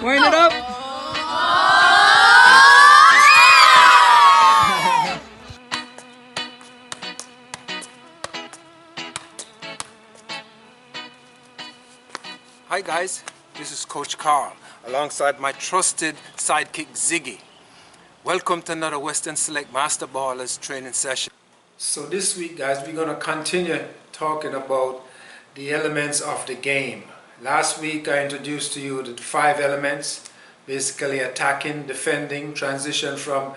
Wind it up. Hi guys, this is Coach Carl alongside my trusted sidekick Ziggy. Welcome to another Western Select Master Ballers training session. So this week guys, we're going to continue talking about the elements of the game. Last week I introduced to you the 5 elements, basically attacking, defending, transition from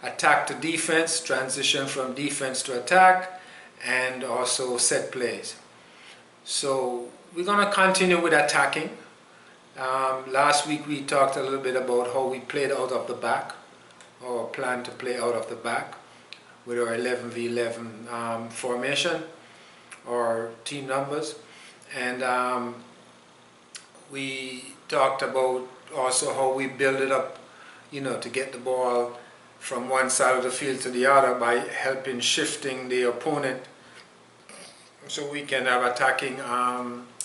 attack to defense, transition from defense to attack, and also set plays. So we're going to continue with attacking. Last week we talked a little bit about how we played out of the back, or plan to play out of the back with our 11v11 formation or team numbers. And we talked about also how we build it up, to get the ball from one side of the field to the other by helping shifting the opponent so we can have attacking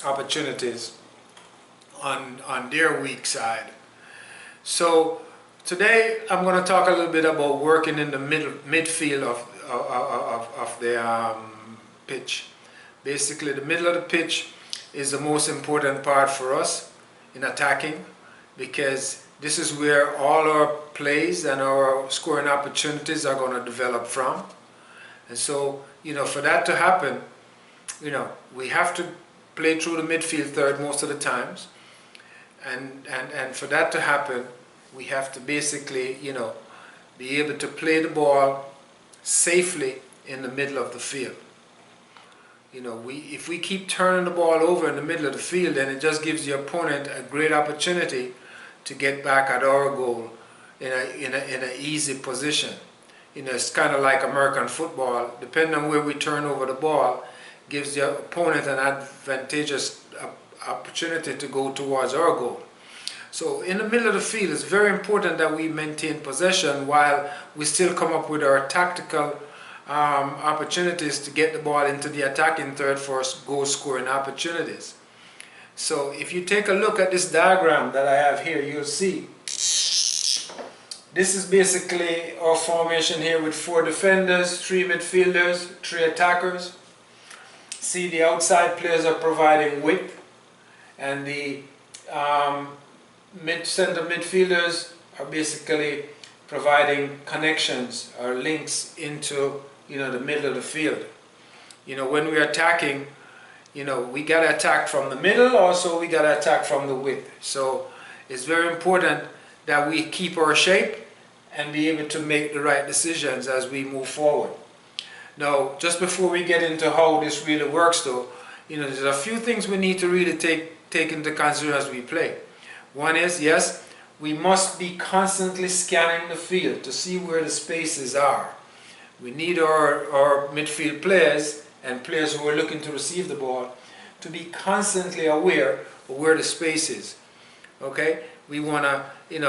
opportunities on their weak side. So today I'm going to talk a little bit about working in the midfield of the pitch. Basically the middle of the pitch is the most important part for us in attacking, because this is where all our plays and our scoring opportunities are going to develop from. And so, for that to happen, we have to play through the midfield third most of the times. And for that to happen, we have to basically, be able to play the ball safely in the middle of the field. If we keep turning the ball over in the middle of the field, then it just gives the opponent a great opportunity to get back at our goal in an easy position. It's kind of like American football. Depending on where we turn over the ball, gives the opponent an advantageous opportunity to go towards our goal. So in the middle of the field, it's very important that we maintain possession while we still come up with our tactical opportunities to get the ball into the attacking third for goal scoring opportunities. So if you take a look at this diagram that I have here, you'll see this is basically our formation here with 4 defenders, 3 midfielders, 3 attackers. See, the outside players are providing width, and the center midfielders are basically providing connections or links into the middle of the field. When we're attacking, we got to attack from the middle, also we got to attack from the width. So it's very important that we keep our shape and be able to make the right decisions as we move forward. Now, just before we get into how this really works though, there's a few things we need to really take into consideration as we play. One is, yes, we must be constantly scanning the field to see where the spaces are. We need our midfield players and players who are looking to receive the ball to be constantly aware of where the space is. Okay? We want to,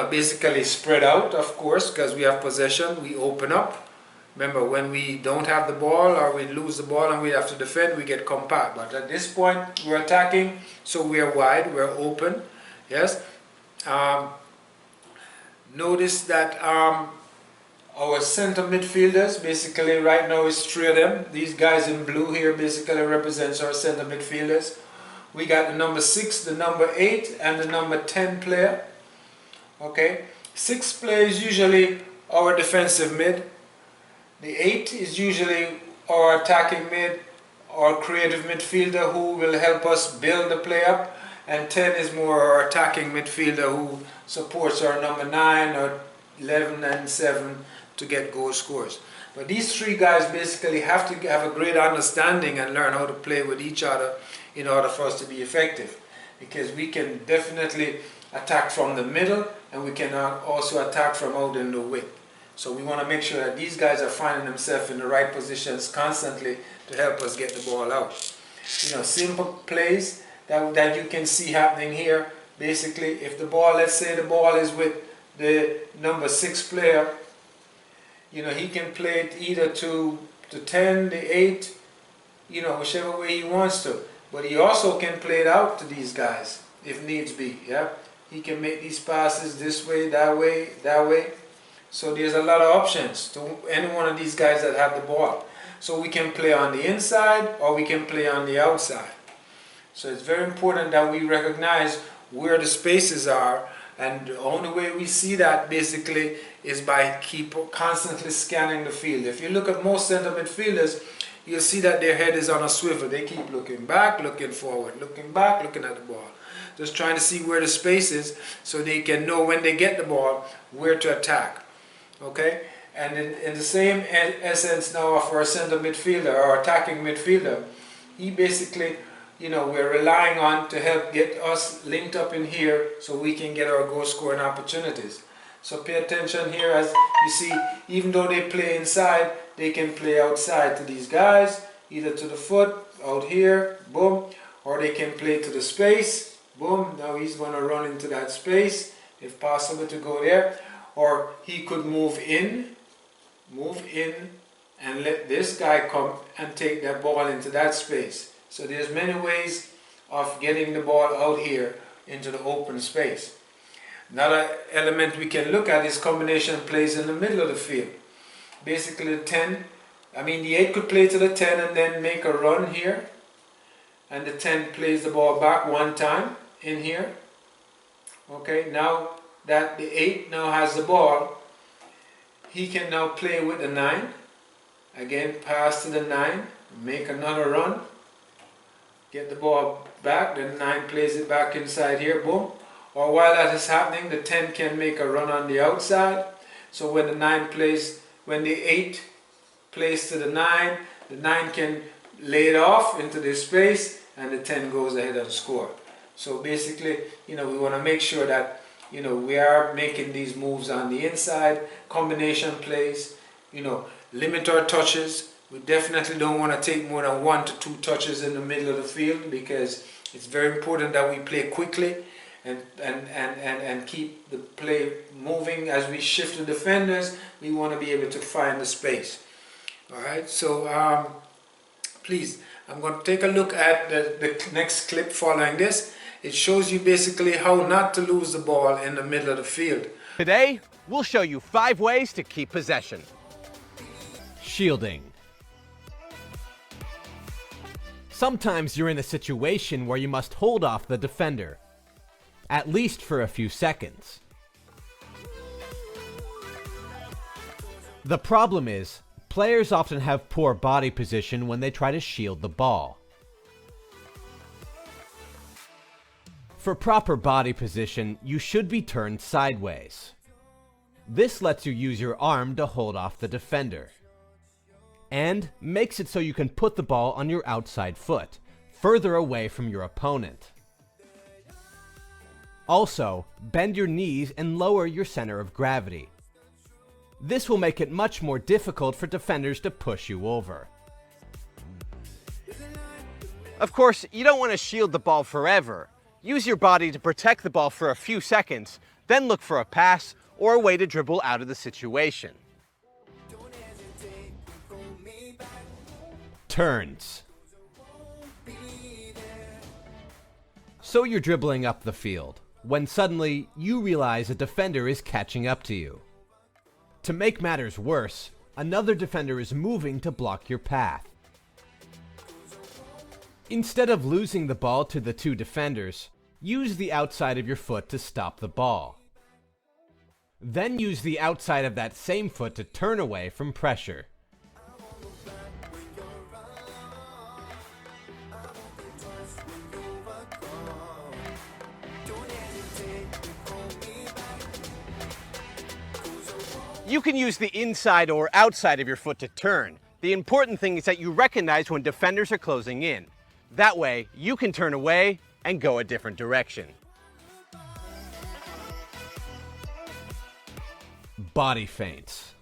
basically spread out, of course, because we have possession. We open up. Remember, when we don't have the ball or we lose the ball and we have to defend, we get compact. But at this point, we're attacking, so we're wide, we're open. Yes? Notice that our center midfielders, basically right now is 3 of them. These guys in blue here basically represents our center midfielders. We got the number 6, the number 8, and the number 10 player. Okay, 6 player is usually our defensive mid. The 8 is usually our attacking mid, our creative midfielder who will help us build the play up. And 10 is more our attacking midfielder who supports our number 9 or 11 and 7 to get goal scores. But these 3 guys basically have to have a great understanding and learn how to play with each other in order for us to be effective. Because we can definitely attack from the middle, and we can also attack from out in the width. So we want to make sure that these guys are finding themselves in the right positions constantly to help us get the ball out. Simple plays that you can see happening here. Basically, if the ball, let's say the ball is with the number 6 player, he can play it either to 10, the 8, whichever way he wants to. But he also can play it out to these guys if needs be. Yeah, He can make these passes this way, that way, that way. So there's a lot of options to any one of these guys that have the ball. So we can play on the inside or we can play on the outside. So it's very important that we recognize where the spaces are, and the only way we see that basically is by constantly scanning the field. If you look at most center midfielders, you'll see that their head is on a swivel. They keep looking back, looking forward, looking back, looking at the ball. Just trying to see where the space is so they can know when they get the ball where to attack. Okay? And in the same essence now for a center midfielder or attacking midfielder, he basically, we're relying on to help get us linked up in here so we can get our goal scoring opportunities. So pay attention here. As you see, even though they play inside, they can play outside to these guys, either to the foot, out here, boom, or they can play to the space, boom. Now he's going to run into that space, if possible, to go there. Or he could move in, and let this guy come and take that ball into that space. So there's many ways of getting the ball out here into the open space. Another element we can look at is combination plays in the middle of the field. Basically the 8 could play to the 10 and then make a run here. And the 10 plays the ball back one time in here. Okay, now that the 8 now has the ball, he can now play with the 9. Again, pass to the 9, make another run. Get the ball back, then 9 plays it back inside here, boom. Or while that is happening, the 10 can make a run on the outside. So when the 8 plays to the 9 can lay it off into this space and the 10 goes ahead and score. So basically, we want to make sure that, we are making these moves on the inside, combination plays, limit our touches. We definitely don't want to take more than 1 to 2 touches in the middle of the field, because it's very important that we play quickly and keep the play moving. As we shift the defenders, we want to be able to find the space. Alright, so please, I'm going to take a look at the next clip following this. It shows you basically how not to lose the ball in the middle of the field. Today, we'll show you 5 ways to keep possession. Shielding. Sometimes you're in a situation where you must hold off the defender, at least for a few seconds. The problem is, players often have poor body position when they try to shield the ball. For proper body position, you should be turned sideways. This lets you use your arm to hold off the defender, and makes it so you can put the ball on your outside foot, further away from your opponent. Also, bend your knees and lower your center of gravity. This will make it much more difficult for defenders to push you over. Of course, you don't want to shield the ball forever. Use your body to protect the ball for a few seconds, then look for a pass or a way to dribble out of the situation. Turns. So you're dribbling up the field, when suddenly you realize a defender is catching up to you. To make matters worse, another defender is moving to block your path. Instead of losing the ball to the 2 defenders, use the outside of your foot to stop the ball. Then use the outside of that same foot to turn away from pressure. You can use the inside or outside of your foot to turn. The important thing is that you recognize when defenders are closing in. That way, you can turn away and go a different direction. Body feints.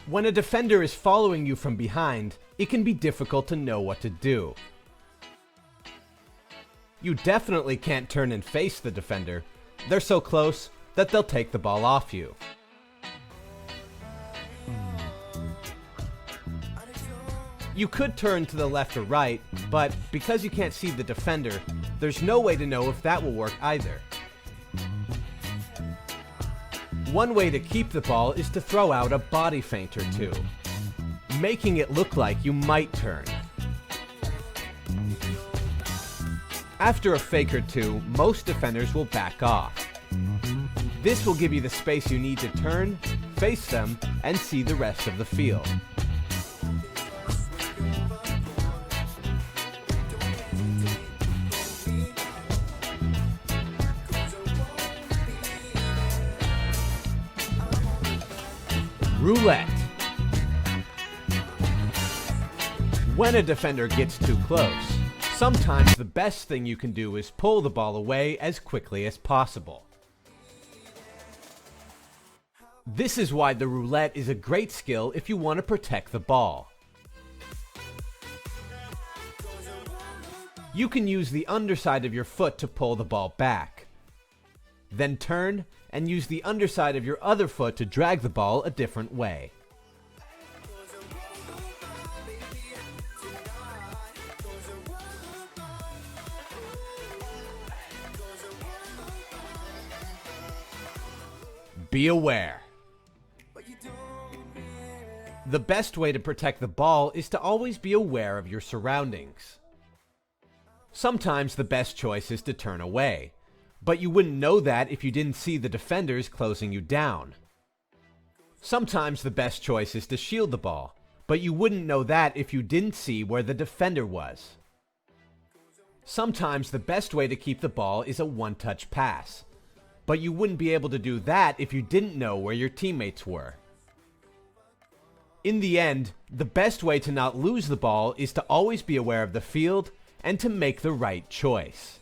When a defender is following you from behind, it can be difficult to know what to do. You definitely can't turn and face the defender. They're so close that they'll take the ball off you. You could turn to the left or right, but because you can't see the defender, there's no way to know if that will work either. One way to keep the ball is to throw out a body feint or two, making it look like you might turn. After a fake or two, most defenders will back off. This will give you the space you need to turn, face them, and see the rest of the field. Roulette. When a defender gets too close, sometimes the best thing you can do is pull the ball away as quickly as possible. This is why the roulette is a great skill if you want to protect the ball. You can use the underside of your foot to pull the ball back. Then turn and use the underside of your other foot to drag the ball a different way. Be aware. The best way to protect the ball is to always be aware of your surroundings. Sometimes the best choice is to turn away, but you wouldn't know that if you didn't see the defenders closing you down. Sometimes the best choice is to shield the ball, but you wouldn't know that if you didn't see where the defender was. Sometimes the best way to keep the ball is a one-touch pass, but you wouldn't be able to do that if you didn't know where your teammates were. In the end, the best way to not lose the ball is to always be aware of the field and to make the right choice.